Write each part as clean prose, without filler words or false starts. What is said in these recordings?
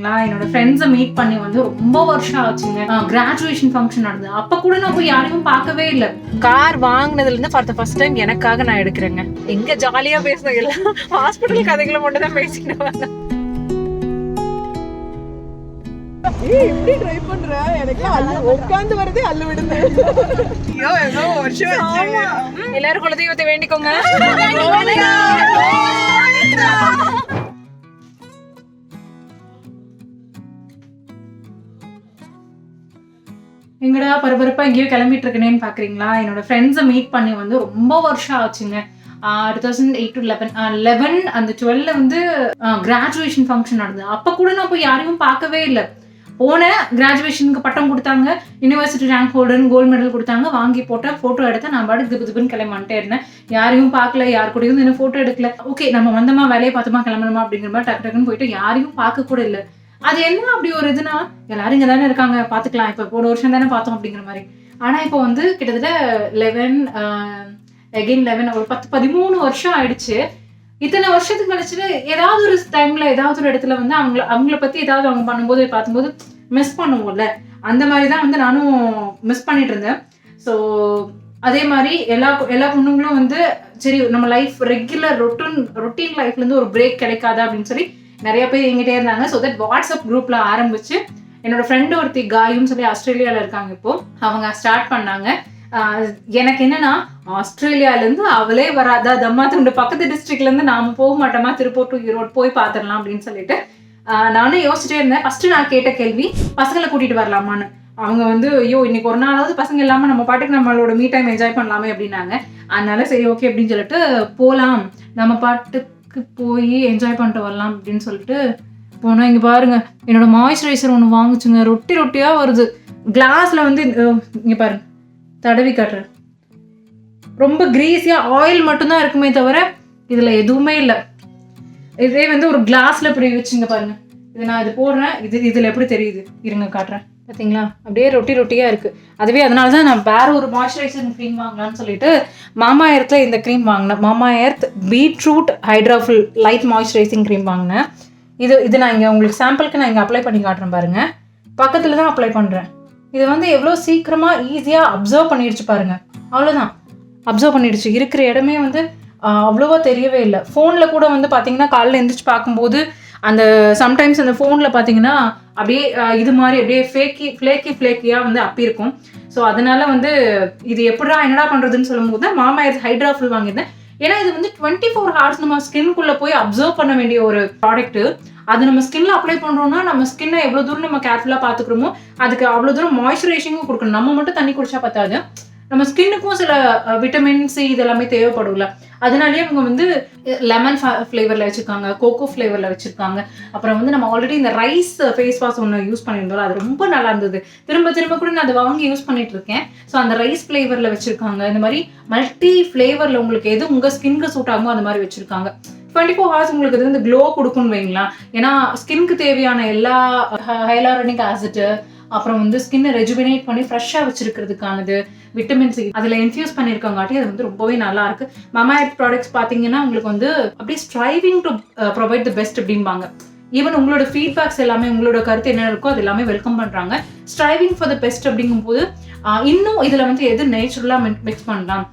என்னோட ஃப்ரெண்ட்ஸை மீட் பண்ணி வந்து ரொம்ப வருஷம் ஆச்சுங்க. கிராஜுவேஷன் ஃபங்க்ஷன் நடந்தது. அப்ப கூட நான் போய் யாரையும் பார்க்கவே இல்லை. கார் வாங்கினதுல இருந்து ஃபார் த ஃபர்ஸ்ட் டைம் எனக்காக நான் எடுக்கிறேங்க. எங்க ஜாலியா பேசுனது எல்லாம் ஹாஸ்பிட்டல் கதைகளை மட்டும் தான் பேசிக்கிட்டு எப்படி ட்ரை பண்ற? எனக்கு உட்கார்ந்து வரதே அல்ல விடுது. ஐயோ எவ்வளோ வருஷம். எல்லாரும் குலதெய்வத்தை வேண்டிக்கோங்க. எங்கடா பரபரப்பா எங்கேயோ கிளம்பிட்டு இருக்கேன்னு பாக்குறீங்களா? என்னோட ஃப்ரெண்ட்ஸை மீட் பண்ணி வந்து ரொம்ப வருஷம் ஆச்சுங்க. 2008 to 11 அந்த 12 வந்து கிராஜுவேஷன் ஃபங்க்ஷன் நடந்தது. அப்ப கூட நான் போய் யாரையும் பார்க்கவே இல்லை. போனேன், கிராஜுவேஷனுக்கு பட்டம் கொடுத்தாங்க, university rank holder, gold medal கொடுத்தாங்க, வாங்கி போட்டேன், ஃபோட்டோ எடுத்தேன். நான் பாட்டு திப்புன்னு கிளம்பிட்டே இருந்தேன். யாரையும் பார்க்கல, யாரு கூடயும் இன்னும் ஃபோட்டோ எடுக்கல. ஓகே நம்ம வந்தோமா, வேலையை பார்த்தோமா, கிளம்பணுமா அப்படிங்கிற மாதிரி டக்குன்னு போயிட்டு யாரையும் பார்க்க கூட இல்லை. அது என்ன அப்படி ஒரு இதுனா, எல்லாரும் இங்கே தானே இருக்காங்க, பார்த்துக்கலாம், இப்போ போன வருஷம் தானே பார்த்தோம் அப்படிங்கிற மாதிரி. ஆனால் இப்போ வந்து கிட்டத்தட்ட 11 ஒரு 10-13 வருஷம் ஆயிடுச்சு. இத்தனை வருஷத்துக்கு கழிச்சுட்டு ஏதாவது ஒரு டைம்ல ஏதாவது ஒரு இடத்துல வந்து அவங்கள பத்தி ஏதாவது அவங்க பண்ணும்போது பார்க்கும்போது மிஸ் பண்ணுவோம்ல, அந்த மாதிரி தான் வந்து நானும் மிஸ் பண்ணிட்டு இருந்தேன். ஸோ அதே மாதிரி எல்லா பொண்ணுங்களும் வந்து சரி நம்ம லைஃப் ரெகுலர் ரொட்டீன் லைஃப்ல இருந்து ஒரு பிரேக் கிடைக்காதா அப்படின்னு சொல்லி நிறைய பேர் எங்கிட்டே இருந்தாங்க. ஸோ தட் வாட்ஸ்அப் குரூப்ல ஆரம்பிச்சு என்னோட ஃப்ரெண்டு ஒருத்தி காயும் சொல்லி ஆஸ்திரேலியாவில் இருக்காங்க. இப்போ அவங்க ஸ்டார்ட் பண்ணாங்க. எனக்கு என்னன்னா, ஆஸ்திரேலியால இருந்து அவளே வராதா, தம்மா துண்டு பக்கத்து டிஸ்ட்ரிக்ட்ல இருந்து நாம போக மாட்டோமா, திருப்பூர் டு ஈரோடு போய் பாத்திரலாம் அப்படின்னு சொல்லிட்டு நானும் யோசிச்சுட்டே இருந்தேன். ஃபர்ஸ்ட் நான் கேட்ட கேள்வி, பசங்களை கூட்டிட்டு வரலாமான்னு. அவங்க வந்து ஐயோ இன்னைக்கு ஒரு நாளாவது பசங்க இல்லாம நம்ம பாட்டுக்கு நம்மளோட மீ டைம் என்ஜாய் பண்ணலாமே அப்படின்னாங்க. அதனால சரி ஓகே அப்படின்னு சொல்லிட்டு போலாம், நம்ம பாட்டுக்கு போய் என்ஜாய் பண்ணிட்டு வரலாம் அப்படின்னு சொல்லிட்டு போனோம். இங்க பாருங்க, என்னோட மாய்ஸ்சரைசர் ஒன்று வாங்குச்சுங்க, ரொட்டியா வருது. கிளாஸ்ல வந்து இங்க பாருங்க, தடவி காட்டுறேன். ரொம்ப கிரீஸியா ஆயில் மட்டும்தான் இருக்குமே தவிர இதுல எதுவுமே இல்லை. இதே வந்து ஒரு கிளாஸ்ல இப்படி வச்சுங்க பாருங்க. இது நான் இது போடுறேன், இதுல எப்படி தெரியுது இருங்க காட்டுறேன். பார்த்தீங்களா, அப்படியே ரொட்டியா இருக்கு. அதுவே அதனால தான் நான் வேற ஒரு மாய்ஸ்சரைசர் க்ரீம் வாங்கலாம்னு சொல்லிட்டு மாமா எர்த்தில் இந்த க்ரீம் வாங்கினேன். Mamaearth beetroot hydrophil light moisturising cream வாங்கினேன். இது நான் இங்கே உங்களுக்கு சாம்பிளுக்கு நான் இங்கே அப்ளை பண்ணி காட்டுறேன் பாருங்க. பக்கத்தில் தான் அப்ளை பண்ணுறேன். இது வந்து எவ்வளோ சீக்கிரமாக ஈஸியாக அப்சர்வ் பண்ணிடுச்சு பாருங்க. அவ்வளோதான், அப்சர்வ் பண்ணிடுச்சு. இருக்கிற இடமே வந்து அவ்வளோவா தெரியவே இல்லை. ஃபோனில் கூட வந்து பார்த்தீங்கன்னா காலையில் எந்திரிச்சு பார்க்கும்போது அந்த சம்டைம்ஸ் அந்த ஃபோனில் பார்த்தீங்கன்னா அப்படியே இது மாதிரி அப்படியே ஃப்ளேக்கியாக வந்து அப்படி இருக்கும். ஸோ அதனால வந்து இது என்னடா பண்ணுறதுன்னு சொல்லும்போது தான் மாமா எர்த் ஹைட்ராஃபில் வாங்கியிருந்தேன். ஏன்னா இது வந்து 24 hours நம்ம ஸ்கின்குள்ளே போய் அப்சர்வ் பண்ண வேண்டிய ஒரு ப்ராடக்ட்டு. அது நம்ம ஸ்கின்ல அப்ளை பண்ணுறோம்னா நம்ம ஸ்கின்னை எவ்வளோ தூரம் நம்ம கேர்ஃபுல்லாக பார்த்துக்கிறோமோ அதுக்கு அவ்வளோ தூரம் மாய்ஸ்சரைசிங்கும் கொடுக்கணும். நம்ம மட்டும் தண்ணி குடிச்சா பத்தாது, நம்ம ஸ்கின்னுக்கும் சில விட்டமின் சி இதெல்லாமே தேவைப்படும்ல. அதனாலேயே அவங்க வந்து லெமன் ஃப்ளேவரில் வச்சுருக்காங்க, கோகோ ஃப்ளேவரில் வச்சுருக்காங்க. அப்புறம் வந்து நம்ம ஆல்ரெடி இந்த ரைஸ் ஃபேஸ் வாஷ் ஒன்று யூஸ் பண்ணியிருந்தோம், அது ரொம்ப நல்லா இருந்தது. திரும்ப கூட நான் அதை வாங்கி யூஸ் பண்ணிட்டு இருக்கேன். ஸோ அந்த ரைஸ் ஃப்ளேவரில் வச்சுருக்காங்க. இந்த மாதிரி மல்டி ஃப்ளேவரில் உங்களுக்கு எது உங்கள் ஸ்கின்க்கு சூட் ஆகுமோ அந்த மாதிரி வச்சுருக்காங்க. 24 hours உங்களுக்கு இது வந்து க்ளோ கொடுக்கும்னு வைங்களேன். ஏன்னா ஸ்கின்க்கு தேவையான எல்லா ஹைலாரனிக் ஆசிட், அப்புறம் வந்து ஸ்கின்னை ரெஜுவினேட் பண்ணி ஃப்ரெஷ்ஷாக வச்சிருக்கிறதுக்கானது, விட்டமின் சி அதில் இன்ஃபியூஸ் பண்ணியிருக்காங்காட்டி அது வந்து ரொம்பவே நல்லா இருக்கு. மாமா எர்த் ப்ராடக்ட்ஸ் பார்த்தீங்கன்னா உங்களுக்கு வந்து அப்படியே striving to provide the best அப்படிம்பாங்க. ஈவன் உங்களோட ஃபீட்பேக்ஸ் எல்லாமே, உங்களோட கருத்து என்ன இருக்கோ அது எல்லாமே வெல்கம் பண்ணுறாங்க. ஸ்ட்ரைவிங் ஃபார் த பெஸ்ட் அப்படிங்கும்போது இன்னும் இதில் வந்து எது நேச்சுரலாக மிக்ஸ் பண்ணலாம்,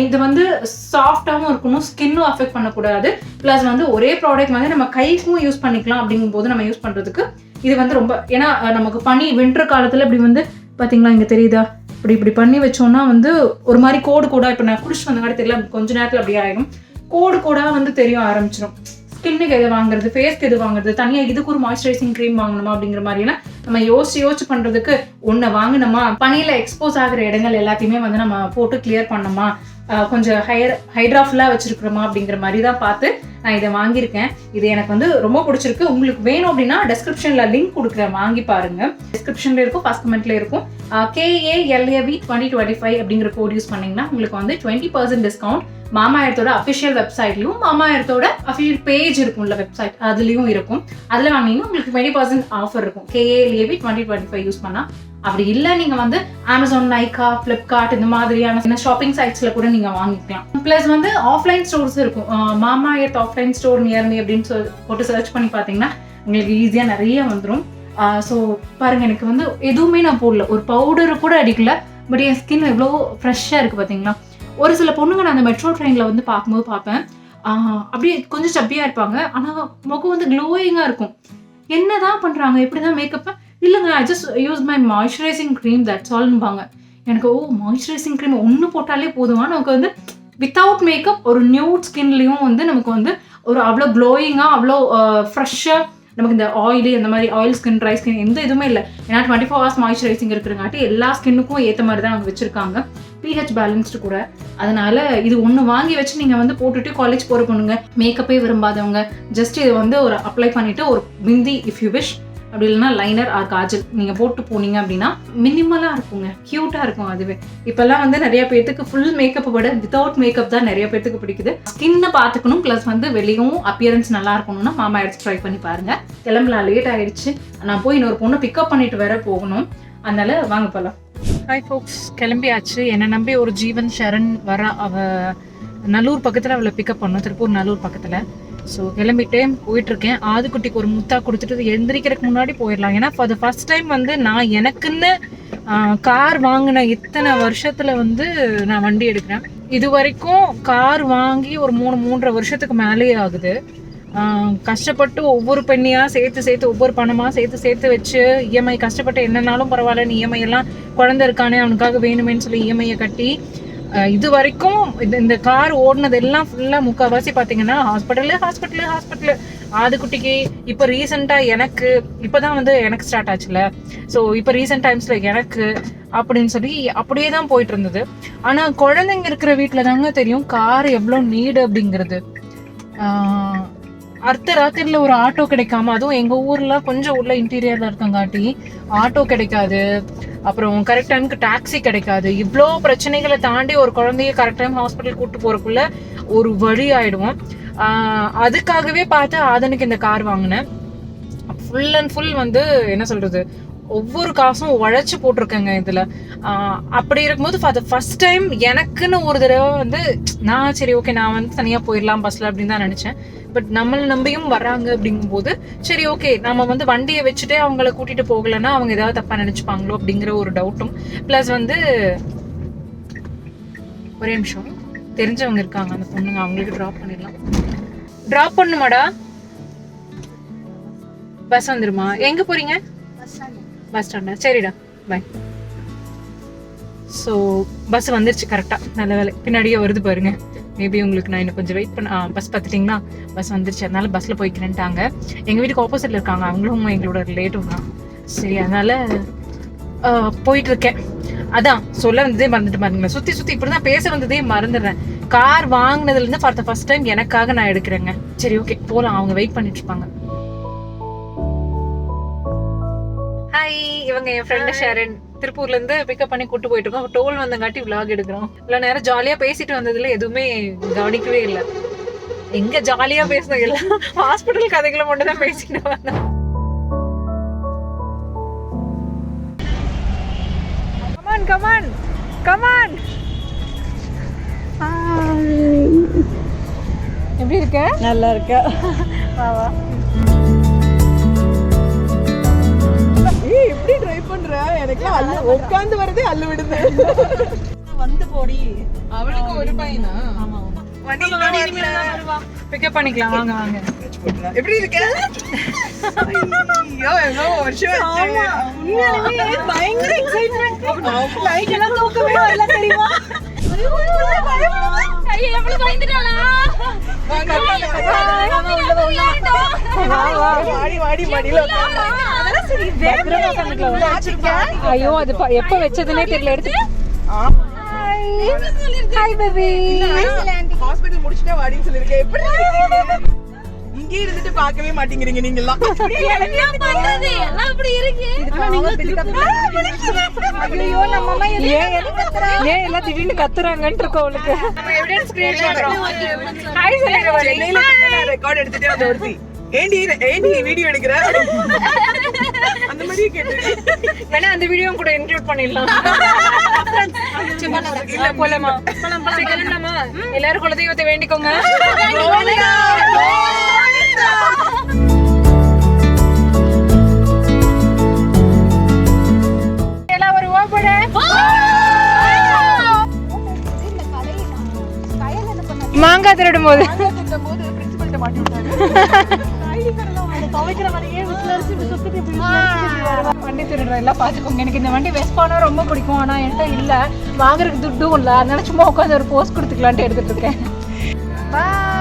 இது வந்து சாஃப்டாகவும் இருக்கணும், ஸ்கின்னும் அஃபெக்ட் பண்ணக்கூடாது, ப்ளஸ் வந்து ஒரே ப்ராடக்ட் வந்து நம்ம கைக்கும் யூஸ் பண்ணிக்கலாம். அப்படிங்கும்போது நம்ம யூஸ் பண்ணுறதுக்கு இது வந்து ரொம்ப, ஏன்னா நமக்கு வின்டர் காலத்தில் இப்படி வந்து பார்த்தீங்களா இங்கே தெரியுதா, இப்படி பண்ணி வச்சோம்னா வந்து ஒரு மாதிரி கோடு இப்போ நான் குடிச்சு வந்தங்காட்டி தெரியல, கொஞ்ச நேரத்தில் அப்படியே ஆகிடும், கோடாக வந்து தெரிய ஆரம்பிச்சிடும். ஸ்கின்னுக்கு எது வாங்குறது, ஃபேஸ்க்கு எது வாங்குறது, தனியாக இதுக்கு ஒரு மாய்ஸ்சரைசிங் க்ரீம் வாங்கணுமா அப்படிங்கிற மாதிரிலாம் நம்ம யோசிச்சு பண்ணுறதுக்கு ஒன்று வாங்கினோமா, பனியில் எக்ஸ்போஸ் ஆகிற இடங்கள் எல்லாத்தையுமே வந்து நம்ம போட்டு கிளியர் பண்ணோமா, கொஞ்சம் ஹைட்ராஃபுல்லாக வச்சிருக்கிறோமா அப்படிங்கிற மாதிரி தான் பார்த்து நான் இதை வாங்கியிருக்கேன். இது எனக்கு வந்து ரொம்ப பிடிச்சிருக்கு. உங்களுக்கு வேணும் அப்படின்னா டெஸ்கிரிப்ஷனில் லிங்க் கொடுக்குறேன், வாங்கி பாருங்க. டிஸ்கிரிப்ஷனில் இருக்கும், ஃபர்ஸ்ட் கமெண்ட்ல இருக்கும். KALAV 2025 அப்படிங்கிற கோட் யூஸ் பண்ணீங்கன்னா உங்களுக்கு வந்து 20% டிஸ்கவுண்ட் மாமா எர்த்தோட அஃபிஷியல் வெப்சைட்லையும் மாமா எர்த்தோட அஃபிஷியல் பேஜ் இருக்கும்ல வெப்சைட், அதுலேயும் இருக்கும். அதில் வாங்கினீங்கன்னா உங்களுக்கு 20% ஆஃபர் இருக்கும். KALAV 2025 யூஸ் பண்ணால். அப்படி இல்லை நீங்கள் வந்து அமேசான், நைகா, ஃப்ளிப்கார்ட் இந்த மாதிரியான ஷாப்பிங் சைட்ஸில் கூட நீங்கள் வாங்கிக்கலாம். ப்ளஸ் வந்து ஆஃப்லைன் ஸ்டோர்ஸ் இருக்கும். மாமா earth offline store near me அப்படின்னு போட்டு சர்ச் பண்ணி பார்த்தீங்கன்னா உங்களுக்கு ஈஸியாக நிறைய வந்துடும். ஸோ பாருங்கள், எனக்கு வந்து எதுவுமே நான் போடல, ஒரு பவுடரு கூட அடிக்கல. பட் என் ஸ்கின் எவ்வளோ ஃப்ரெஷ்ஷாக இருக்குது பார்த்தீங்களா. ஒரு சில பொண்ணுங்க நான் அந்த மெட்ரோ ட்ரெயினில் வந்து பார்க்கும்போது பார்ப்பேன், அப்படியே கொஞ்சம் சப்பியாக இருப்பாங்க, ஆனால் முகம் வந்து க்ளோயிங்காக இருக்கும். என்ன தான் பண்ணுறாங்க, எப்படி தான் மேக்கப்பை? இல்லைங்க, I just use my moisturising cream, that's ஆல்னுபாங்க. எனக்கு மாய்ஸ்சரைசிங் க்ரீம் ஒன்று போட்டாலே போதுமா, நமக்கு வந்து வித்தவுட் மேக்கப் ஒரு நியூட் ஸ்கின்லேயும் வந்து நமக்கு வந்து ஒரு அவ்வளோ க்ளோயிங்காக, அவ்வளோ ஃப்ரெஷ்ஷாக, நமக்கு இந்த ஆயிலி அந்த மாதிரி ஆயில் ஸ்கின், ட்ரை ஸ்கின் எந்த இதுவுமே இல்லை. ஏன்னா 24 hours மாய்ஸ்சரைசிங் இருக்கிறங்காட்டி எல்லா ஸ்கின்னுக்கும் ஏற்ற மாதிரி தான் அவங்க வச்சுருக்காங்க, pH பேலன்ஸ்டு கூட. அதனால இது ஒன்று வாங்கி வச்சு நீங்கள் வந்து போட்டுட்டு காலேஜ் போகிற பொண்ணுங்க, மேக்கப்பே விரும்பாதவங்க, ஜஸ்ட் இது வந்து ஒரு அப்ளை பண்ணிவிட்டு ஒரு பிந்தி இஃப் யூ விஷ், அப்படி இல்லைன்னா லைனர் ஆர் காஜல் நீங்கள் போட்டு போனீங்க அப்படின்னா மினிமலாக இருக்குங்க, க்யூட்டாக இருக்கும். அதுவே இப்போல்லாம் வந்து நிறைய பேர்த்துக்கு ஃபுல் மேக்கப்பை விட வித்தவுட் மேக்கப் தான் நிறைய பேர்த்துக்கு பிடிக்குது. ஸ்கின்னை பார்த்துக்கணும், ப்ளஸ் வந்து வெளியும் அப்பியரன்ஸ் நல்லா இருக்கணும்னா மாமா எடுத்து ட்ரை பண்ணி பாருங்கள். கிளம்பலாம், லேட் ஆகிடுச்சு. நான் போய் இன்னொரு பொண்ணு பிக்கப் பண்ணிட்டு வேற போகணும், அதனால வாங்க போகலாம். ஹாய் ஃபோக்ஸ், கிளம்பியாச்சு. என்னை நம்பி ஒரு ஜீவன் ஷரண் வர, அவள் நல்லூர் பக்கத்தில் அவளை பிக்கப் பண்ணோம், திருப்பூர் நல்லூர் பக்கத்தில். ஸோ கிளம்பிட்டே போயிட்டுருக்கேன். ஆதுக்குட்டிக்கு ஒரு முத்தா கொடுத்துட்டு எந்திரிக்கிறதுக்கு முன்னாடி போயிடலாம். ஏன்னா ஃபார் த ஃபர்ஸ்ட் டைம் வந்து நான் எனக்குன்னு கார் வாங்கின இத்தனை வருஷத்தில் வந்து நான் வண்டி எடுக்கிறேன். இது வரைக்கும் கார் வாங்கி ஒரு 3-3.5 வருஷத்துக்கு மேலேயே ஆகுது. கஷ்டப்பட்டு ஒவ்வொரு பெண்ணியாக சேர்த்து ஒவ்வொரு பணமாக சேர்த்து வச்சு இஎம்ஐ கஷ்டப்பட்டு என்னன்னாலும் பரவாயில்ல, நீ இஎம்ஐ எல்லாம் குழந்தை இருக்கானே அவனுக்காக வேணுமேன்னு சொல்லி இஎம்ஐயை கட்டி இது வரைக்கும் இந்த கார் ஓடினது எல்லாம் ஃபுல்லாக முக்கால்வாசி பார்த்தீங்கன்னா ஹாஸ்பிட்டலு ஆதுக்குட்டிக்கு. இப்போ ரீசெண்டாக எனக்கு இப்போ தான் வந்து எனக்கு ஸ்டார்ட் ஆச்சுல, ஸோ இப்போ ரீசெண்ட் டைம்ஸில் எனக்கு அப்படின்னு சொல்லி அப்படியே தான் போயிட்டு இருந்தது. ஆனால் குழந்தைங்க இருக்கிற வீட்டில் தாங்க தெரியும் கார் எவ்வளோ நீடு அப்படிங்கிறது. அர்த்த ராத்திரியில் ஒரு ஆட்டோ கிடைக்காம, அதுவும் எங்கள் ஊரில் கொஞ்சம் உள்ள இன்டீரியரில் இருக்கங்காட்டி ஆட்டோ கிடைக்காது, அப்புறம் கரெக்ட் டைமுக்கு டாக்ஸி கிடைக்காது. இவ்வளோ பிரச்சனைகளை தாண்டி ஒரு குழந்தைய கரெக்ட் டைம் ஹாஸ்பிட்டல் கூப்பிட்டு போகிறக்குள்ள ஒரு வழி ஆகிடுவோம். அதுக்காகவே பார்த்து ஆதனுக்கு இந்த கார் வாங்கினேன். ஃபுல் அண்ட் ஃபுல் வந்து என்ன சொல்கிறது, ஒவ்வொரு காசும் உழைச்சி போட்டிருக்கேங்க இதில். அப்படி இருக்கும்போது ஃபார் த ஃபர்ஸ்ட் டைம் எனக்குன்னு ஒரு தடவை வந்து நான் சரி ஓகே நான் வந்து தனியாக போயிடலாம் பஸ்ஸில் அப்படின்னு தான் நினச்சேன். பட் நம்மளை நம்பியும் வர்றாங்க அப்படிங்கும்போது சரி ஓகே நம்ம வந்து வண்டியை வச்சுட்டே அவங்கள கூட்டிகிட்டு போகலைன்னா அவங்க ஏதாவது தப்பாக நினச்சிப்பாங்களோ அப்படிங்கிற ஒரு டவுட்டும், ப்ளஸ் வந்து ஒரே நிமிஷம் தெரிஞ்சவங்க இருக்காங்க அந்த பொண்ணுங்க, அவங்களுக்கு ட்ராப் பண்ணிடலாம். ட்ராப் பண்ணுமாடா, பஸ் வந்துருமா? எங்கே போகிறீங்க? பஸ் ஸ்டாண்டா? சரிடா, பாய். ஸோ பஸ் வந்துருச்சு கரெக்டாக, நல்ல வேலை. பின்னாடியே வருது பாருங்க. மேபி உங்களுக்கு நான் இன்னும் கொஞ்சம் வெயிட் பண்ண. பஸ் பார்த்துட்டிங்களா? பஸ் வந்துருச்சு, அதனால பஸ்ஸில் போய்க்கிறேன்ட்டாங்க. எங்கள் வீட்டுக்கு ஆப்போசிட்டில் இருக்காங்க, அவங்களும் எங்களோட ரிலேட்டிவ் தான். சரி, அதனால் போயிட்டுருக்கேன். அதான் சொல்ல வந்ததே மறந்துட்டு பாருங்களேன், சுற்றி இப்படி தான் பேச வந்ததே மறந்துடுறேன். கார் வாங்கினதுலேருந்து ஃபார் த ஃபர்ஸ்ட் டைம் எனக்காக நான் எடுக்கிறேங்க. சரி ஓகே போகலாம், அவங்க வெயிட் பண்ணிட்டு இருப்பாங்க. ஹாய், இவங்க என் ஃப்ரெண்டு ஷரண். திருப்பூர்ல இருந்து பிக்கப் பண்ணி கூட்டு போயிட்டு இருக்கோம். டோல் வந்தங்காட்டி விளாக் எடுக்கிறோம். இவ்வளோ நேரம் ஜாலியா பேசிட்டு வந்ததுல எதுவுமே கவனிக்கவே இல்லை. எங்க ஜாலியா பேசணும், எல்லாம் ஹாஸ்பிட்டல் கதைகளை மட்டும் தான் பேசிட்டு வந்தோம். கமான். எப்படி இருக்க? நல்லா இருக்க. வா. எப்படி ட்ரை பண்ற? எனக்கு அல்லு உட்கார்ந்து வரதே அல்லு விடுது. வந்து போடி. அவளுக்கு ஒரு பையனா? ஆமா. பிக்கப் பண்ணிக்கலாம், வாங்க. எப்படி இருக்க? ஐயோ எவ்வளோ வருஷம் ஆச்சு. உண்மையாலுமே பயங்கர எக்ஸைட்மென்ட். லைட் எல்லாம் தூக்கவே வரல தெரியுமா? ஐயோ எவ்வளவு பயந்துட்டாளா? வாடி மடியில ஐயோ அது எப்ப வச்சதுன்னே தெரியல. எடுத்து ஹாய் பேபி. ஹாஸ்பிடல் முடிச்சிட்டே வாடின்னு சொல்லிருக்கேன். எப்படி இங்கே இருந்துட்டு பார்க்கவே மாட்டேங்கிறீங்க நீங்க எல்லாம்? என்ன பண்றது எல்லாம் இப்படி இருக்கு. ஐயோ நம்ம அம்மா ஏன் எல்லாம் திடீர்னு கத்துறாங்கன்னு இருக்கு அவளுக்கு. நம்ம எவிடன்ஸ் கிரியேட் பண்றோம். ஹாய் சொல்லிடுவா. சென்னையில நான் ரெக்கார்ட் எடுத்துட்டே வந்த ஒருத்தி ஏண்டி வீடியோ எடுக்கிற அந்த மாதிரியே கேட்டு வேணா அந்த வீடியோ கூட இன்க்ளூட் பண்ணிடலாம். இல்ல போலாமா? கிளம்பலாமா? எல்லாரும் குலதெய்வத்தை வேண்டிக்கோங்க. மாங்காய் திருடும் போது பிரின்சிபல்ட்ட மாட்டி விட்டாரு. வண்டி திருடுற எல்லாம் பார்த்துக்கோங்க. எனக்கு இந்த வண்டி வெஸ்பானா ரொம்ப பிடிக்கும். ஆனால் என்கிட்ட இல்லை, வாங்குறதுக்கு துட்டும் இல்லை. அதனால சும்மா உட்காந்து ஒரு போஸ்ட் கொடுத்துக்கலான்ட்டு எடுத்துட்டு இருக்கேன். பாய்.